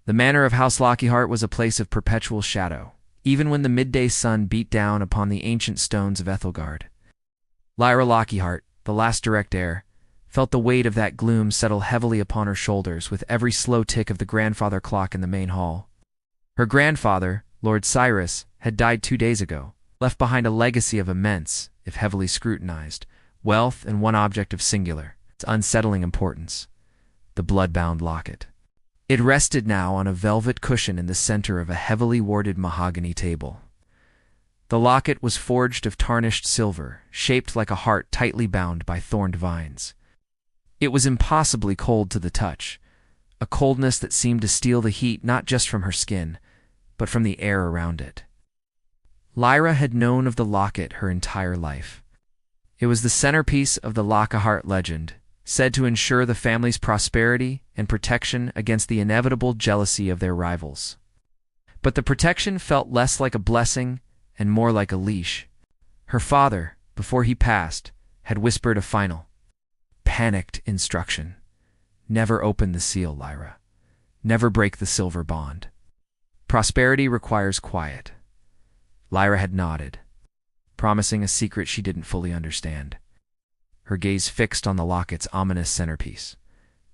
The manor of House Lockyheart was a place of perpetual shadow, even when the midday sun beat down upon the ancient stones of Ethelgard. Lyra Lockyheart, the last direct heir, felt the weight of that gloom settle heavily upon her shoulders with every slow tick of the grandfather clock in the main hall. Her grandfather, Lord Cyrus, had died 2 days ago, left behind a legacy of immense, if heavily scrutinized, wealth and one object of singular, unsettling importance: the blood-bound locket. It rested now on a velvet cushion in the center of a heavily warded mahogany table. The locket was forged of tarnished silver, shaped like a heart tightly bound by thorned vines. It was impossibly cold to the touch, a coldness that seemed to steal the heat not just from her skin, but from the air around it. Lyra had known of the locket her entire life. It was the centerpiece of the Lockyheart legend, said to ensure the family's prosperity and protection against the inevitable jealousy of their rivals. But the protection felt less like a blessing and more like a leash. Her father, before he passed, had whispered a final, panicked instruction: never open the seal, Lyra. Never break the silver bond. Prosperity requires quiet. Lyra had nodded, promising a secret she didn't fully understand. Her gaze fixed on the locket's ominous centerpiece,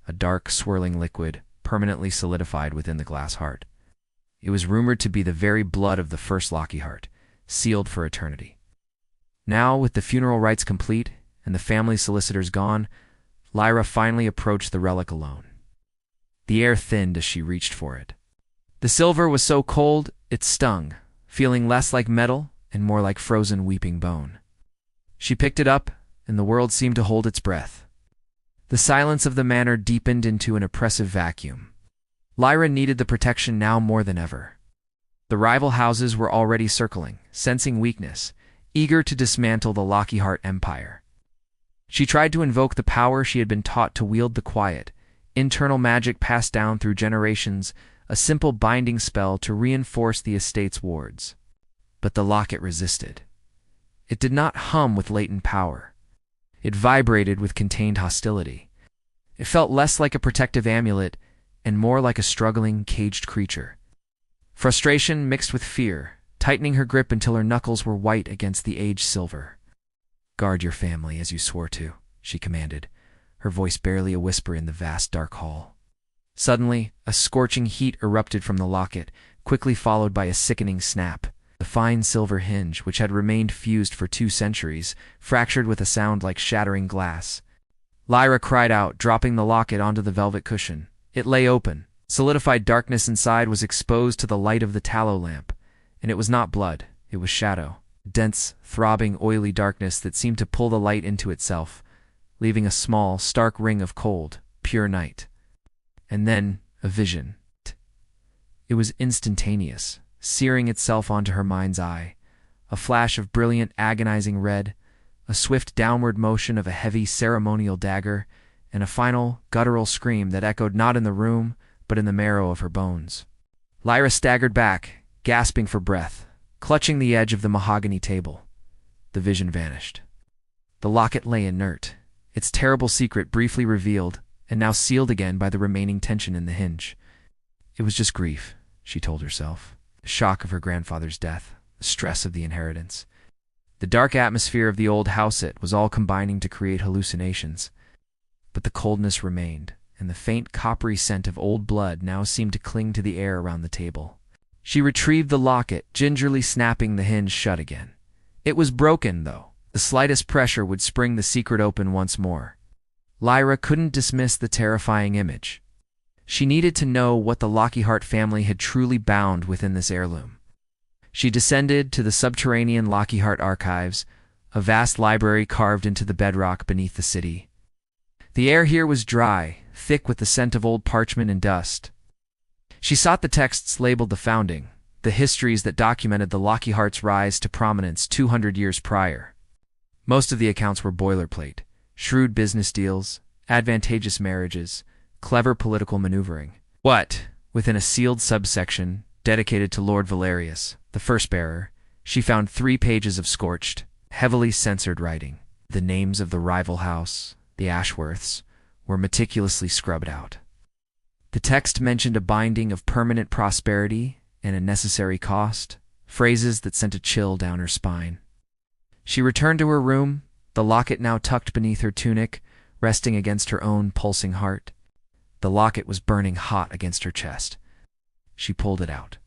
a dark, swirling liquid permanently solidified within the glass heart. It was rumored to be the very blood of the first Lockyheart, sealed for eternity. Now, with the funeral rites complete and the family solicitors gone, Lyra finally approached the relic alone. The air thinned as she reached for it. The silver was so cold it stung, feeling less like metal and more like frozen weeping bone. She picked it up, and the world seemed to hold its breath. The silence of the manor deepened into an oppressive vacuum. Lyra needed the protection now more than ever. The rival houses were already circling, sensing weakness, eager to dismantle the Lockyheart empire. She tried to invoke the power she had been taught to wield: the quiet, internal magic passed down through generations, a simple binding spell to reinforce the estate's wards. But the locket resisted. It did not hum with latent power. It vibrated with contained hostility. It felt less like a protective amulet and more like a struggling, caged creature. Frustration mixed with fear, tightening her grip until her knuckles were white against the aged silver. "Guard your family as you swore to," she commanded, her voice barely a whisper in the vast dark hall. Suddenly, a scorching heat erupted from the locket, quickly followed by a sickening snap. The fine silver hinge, which had remained fused for 2 centuries, fractured with a sound like shattering glass. Lyra cried out, dropping the locket onto the velvet cushion. It lay open. Solidified darkness inside was exposed to the light of the tallow lamp, and it was not blood, it was shadow. Dense, throbbing, oily darkness that seemed to pull the light into itself, leaving a small, stark ring of cold, pure night. And then, a vision. It was instantaneous, searing itself onto her mind's eye. A flash of brilliant, agonizing red, a swift downward motion of a heavy ceremonial dagger, and a final, guttural scream that echoed not in the room, but in the marrow of her bones. Lyra staggered back, gasping for breath, clutching the edge of the mahogany table. The vision vanished. The locket lay inert, its terrible secret briefly revealed, and now sealed again by the remaining tension in the hinge. It was just grief, she told herself. The shock of her grandfather's death, the stress of the inheritance. The dark atmosphere of the old houselet was all combining to create hallucinations. But the coldness remained, and the faint coppery scent of old blood now seemed to cling to the air around the table. She retrieved the locket, gingerly snapping the hinge shut again. It was broken, though. The slightest pressure would spring the secret open once more. Lyra couldn't dismiss the terrifying image. She needed to know what the Lockyheart family had truly bound within this heirloom. She descended to the subterranean Lockyheart archives, a vast library carved into the bedrock beneath the city. The air here was dry, thick with the scent of old parchment and dust. She sought the texts labeled the founding, the histories that documented the Lockyheart's rise to prominence 200 years prior. Most of the accounts were boilerplate: shrewd business deals, advantageous marriages, clever political maneuvering. What, within a sealed subsection dedicated to Lord Valerius, the first bearer, she found 3 pages of scorched, heavily censored writing. The names of the rival house, the Ashworths, were meticulously scrubbed out. The text mentioned a binding of permanent prosperity and a necessary cost, phrases that sent a chill down her spine. She returned to her room, the locket now tucked beneath her tunic, resting against her own pulsing heart. The locket was burning hot against her chest. She pulled it out.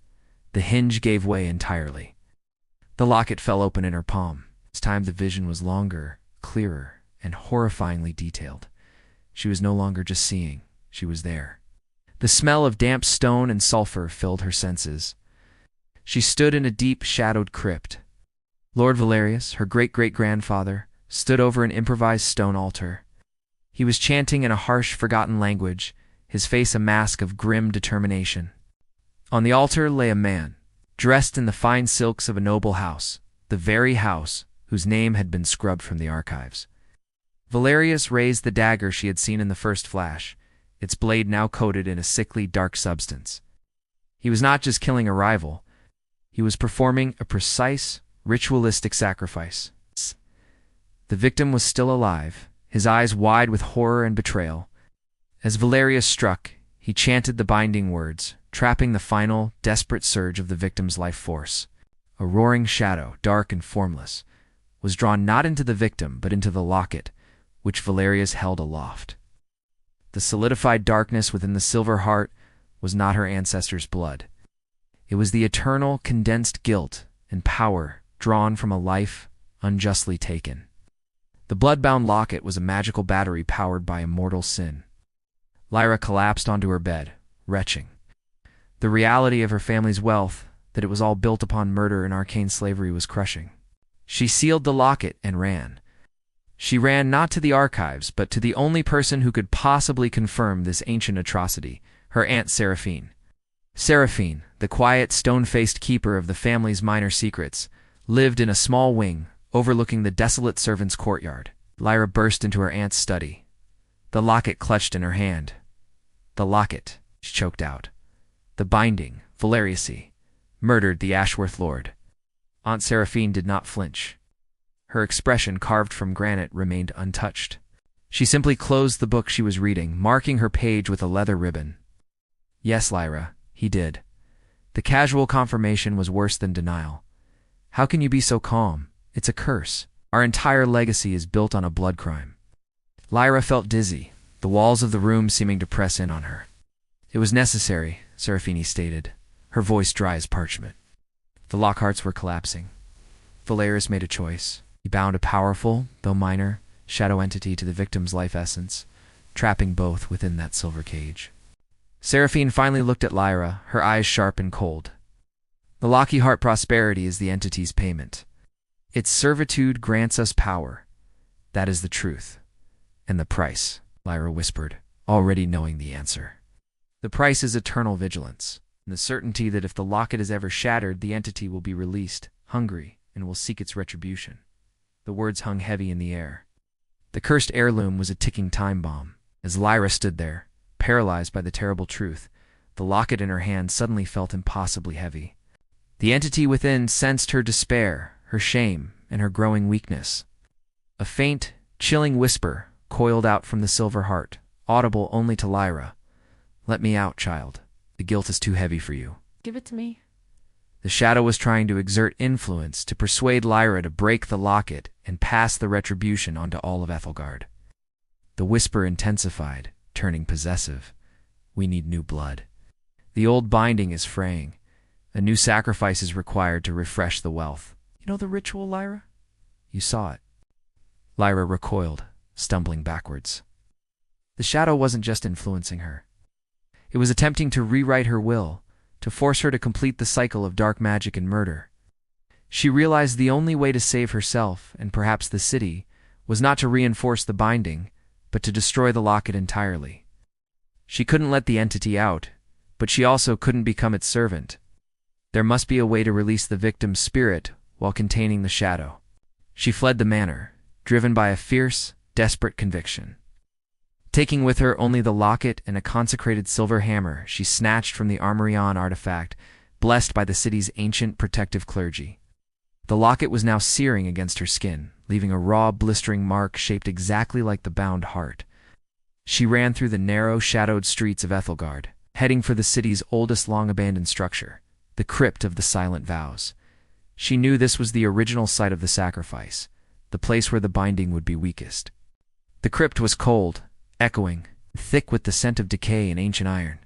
The hinge gave way entirely. The locket fell open in her palm. This time the vision was longer, clearer, and horrifyingly detailed. She was no longer just seeing, she was there. The smell of damp stone and sulfur filled her senses. She stood in a deep, shadowed crypt. Lord Valerius, her great-great-grandfather, stood over an improvised stone altar. He was chanting in a harsh, forgotten language, his face a mask of grim determination. On the altar lay a man, dressed in the fine silks of a noble house, the very house whose name had been scrubbed from the archives. Valerius raised the dagger she had seen in the first flash, its blade now coated in a sickly, dark substance. He was not just killing a rival, he was performing a precise, ritualistic sacrifice. The victim was still alive, his eyes wide with horror and betrayal. As Valerius struck, he chanted the binding words, trapping the final, desperate surge of the victim's life force. A roaring shadow, dark and formless, was drawn not into the victim but into the locket, which Valerius held aloft. The solidified darkness within the silver heart was not her ancestors' blood. It was the eternal, condensed guilt and power drawn from a life unjustly taken. The blood-bound locket was a magical battery powered by immortal sin. Lyra collapsed onto her bed, retching. The reality of her family's wealth, that it was all built upon murder and arcane slavery, was crushing. She sealed the locket and ran. She ran not to the archives, but to the only person who could possibly confirm this ancient atrocity, her Aunt Seraphine. Seraphine, the quiet, stone-faced keeper of the family's minor secrets, lived in a small wing, overlooking the desolate servants' courtyard. Lyra burst into her aunt's study, the locket clutched in her hand. The locket, she choked out. The binding, Valerius, murdered the Ashworth lord. Aunt Seraphine did not flinch. Her expression, carved from granite, remained untouched. She simply closed the book she was reading, marking her page with a leather ribbon. Yes, Lyra, he did. The casual confirmation was worse than denial. How can you be so calm? It's a curse. Our entire legacy is built on a blood crime. Lyra felt dizzy, the walls of the room seeming to press in on her. It was necessary, Seraphine stated, her voice dry as parchment. The Lockharts were collapsing. Valerius made a choice. He bound a powerful, though minor, shadow entity to the victim's life essence, trapping both within that silver cage. Seraphine finally looked at Lyra, her eyes sharp and cold. The Lockheart prosperity is the entity's payment. Its servitude grants us power. That is the truth. And the price, Lyra whispered, already knowing the answer. The price is eternal vigilance, and the certainty that if the locket is ever shattered, the entity will be released, hungry, and will seek its retribution. The words hung heavy in the air. The cursed heirloom was a ticking time bomb. As Lyra stood there, paralyzed by the terrible truth, the locket in her hand suddenly felt impossibly heavy. The entity within sensed her despair, her shame, and her growing weakness. A faint, chilling whisper coiled out from the silver heart, audible only to Lyra. Let me out, child. The guilt is too heavy for you. Give it to me. The shadow was trying to exert influence to persuade Lyra to break the locket and pass the retribution onto all of Ethelgard. The whisper intensified, turning possessive. We need new blood. The old binding is fraying. A new sacrifice is required to refresh the wealth. You know the ritual, Lyra? You saw it. Lyra recoiled, stumbling backwards. The shadow wasn't just influencing her. It was attempting to rewrite her will, to force her to complete the cycle of dark magic and murder. She realized the only way to save herself, and perhaps the city, was not to reinforce the binding, but to destroy the locket entirely. She couldn't let the entity out, but she also couldn't become its servant. There must be a way to release the victim's spirit while containing the shadow. She fled the manor, driven by a fierce, desperate conviction. Taking with her only the locket and a consecrated silver hammer she snatched from the Armorion artifact, blessed by the city's ancient protective clergy. The locket was now searing against her skin, leaving a raw, blistering mark shaped exactly like the bound heart. She ran through the narrow, shadowed streets of Ethelgard, heading for the city's oldest long-abandoned structure, the Crypt of the Silent Vows. She knew this was the original site of the sacrifice, the place where the binding would be weakest. The crypt was cold, echoing, thick with the scent of decay and ancient iron.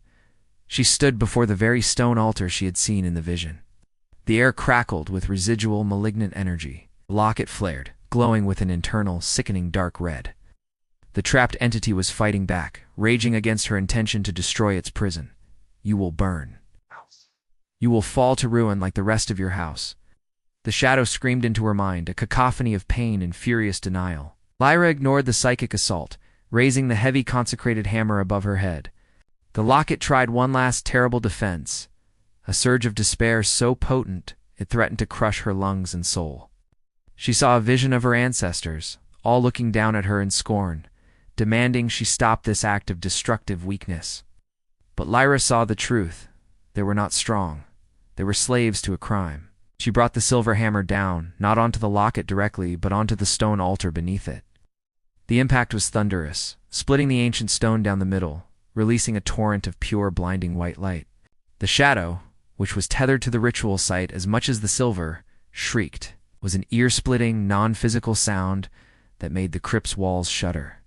She stood before the very stone altar she had seen in the vision. The air crackled with residual malignant energy. The locket flared, glowing with an internal, sickening dark red. The trapped entity was fighting back, raging against her intention to destroy its prison. You will burn. You will fall to ruin like the rest of your house. The shadow screamed into her mind, a cacophony of pain and furious denial. Lyra ignored the psychic assault, raising the heavy consecrated hammer above her head. The locket tried one last terrible defense, a surge of despair so potent it threatened to crush her lungs and soul. She saw a vision of her ancestors, all looking down at her in scorn, demanding she stop this act of destructive weakness. But Lyra saw the truth. They were not strong. They were slaves to a crime. She brought the silver hammer down, not onto the locket directly, but onto the stone altar beneath it. The impact was thunderous, splitting the ancient stone down the middle, releasing a torrent of pure, blinding white light. The shadow, which was tethered to the ritual site as much as the silver, shrieked. It was an ear-splitting, non-physical sound that made the crypt's walls shudder.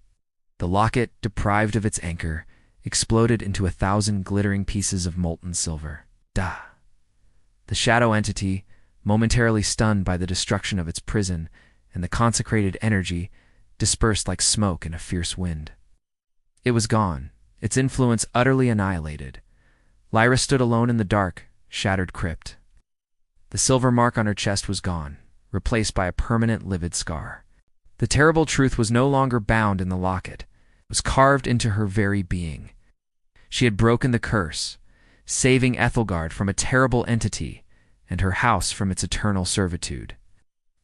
The locket, deprived of its anchor, exploded into 1,000 glittering pieces of molten silver. Da! The shadow entity, momentarily stunned by the destruction of its prison and the consecrated energy, dispersed like smoke in a fierce wind. It was gone, its influence utterly annihilated. Lyra stood alone in the dark, shattered crypt. The silver mark on her chest was gone, replaced by a permanent livid scar. The terrible truth was no longer bound in the locket. It was carved into her very being. She had broken the curse, saving Ethelgard from a terrible entity and her house from its eternal servitude.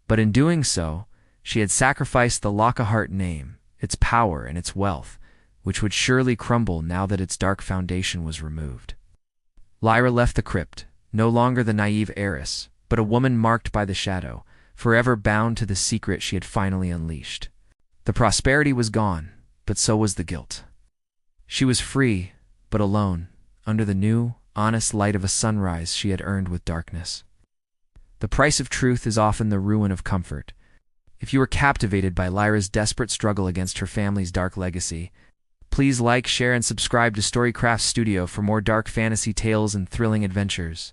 But in doing so, she had sacrificed the Lockhart name, its power and its wealth, which would surely crumble now that its dark foundation was removed. Lyra left the crypt, no longer the naive heiress, but a woman marked by the shadow, forever bound to the secret she had finally unleashed. The prosperity was gone, but so was the guilt. She was free, but alone, under the new, honest light of a sunrise she had earned with darkness. The price of truth is often the ruin of comfort. If you were captivated by Lyra's desperate struggle against her family's dark legacy, please like, share, and subscribe to Storycraft Studio for more dark fantasy tales and thrilling adventures.